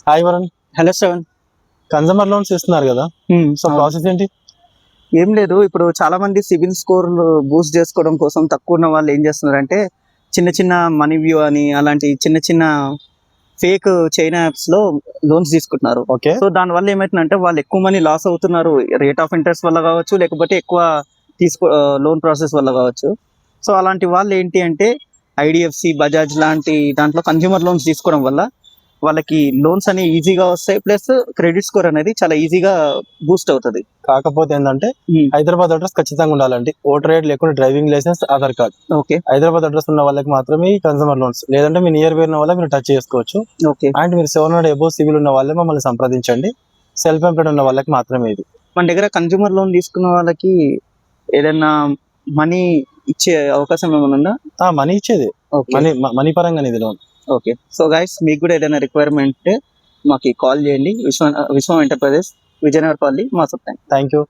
Hi Varun, hello Shravan. Consumer loans ఇస్తున్నారు కదా, so process ఏంటి? ఏం లేదు, ఇప్పుడు చాలా మంది సివిల్ స్కోర్ బూస్ట్ చేసుకోవడం కోసం తక్కువ ఉన్న వాళ్ళు ఏం చేస్తున్నారంటే చిన్న చిన్న మనీ వ్యూ అని అలాంటి చిన్న చిన్న ఫేక్ చైన్ యాప్స్ లో లోన్స్ తీసుకుంటున్నారు. ఓకే, సో దాని వల్ల ఏమైతుందంటే వాళ్ళు ఎక్కువ మనీ లాస్ అవుతున్నారు, రేట్ ఆఫ్ ఇంట్రెస్ట్ వల్ల కావచ్చు, లేకపోతే ఎక్కువ లోన్ ప్రాసెస్ వల్ల కావచ్చు. సో అలాంటి వాళ్ళు ఏంటి అంటే ఐడిఎఫ్సి, బజాజ్ లాంటి దాంట్లో కన్స్యూమర్ లోన్స్ తీసుకోవడం వల్ల వాళ్ళకి లోన్స్ అనేవి ఈజీగా వస్తాయి, ప్లస్ క్రెడిట్ స్కోర్ అనేది చాలా ఈజీగా బూస్ట్ అవుతుంది. కాకపోతే ఏంటంటే హైదరాబాద్ అడ్రస్ ఖచ్చితంగా ఉండాలండి. ఓటర్ ఐడి లేకుండా driving licence, Aadhaar card. Okay, Hyderabad address ఉన్న వాళ్ళకి మాత్రమే కన్సూమర్ లోన్స్, లేదంటే మీ నియర్ బై ఉన్న వాళ్ళకి మీరు టచ్ చేసుకోవచ్చు. ఓకే. అండ్ మీరు 700 అబోవ్ సివిల్ ఉన్న వాళ్ళే మమ్మల్ని సంప్రదించండి. సెల్ఫ్ ఎంప్లాయిడ్ ఉన్న వాళ్ళకి మాత్రమే ఇది. మన దగ్గర కన్స్యూమర్ లోన్ తీసుకున్న వాళ్ళకి ఏదైనా మనీ ఇచ్చే అవకాశం ఏమైనా ఉందా? మనీ ఇచ్చేది, మనీ పరంగా ఇది లోన్. ఓకే, సో గైస్ మీకు కూడా ఏదైనా రిక్వైర్మెంట్ మాకు కాల్ చేయండి. విశ్వం enterprises, Vijayanagar colony, మాసప్. Thank you.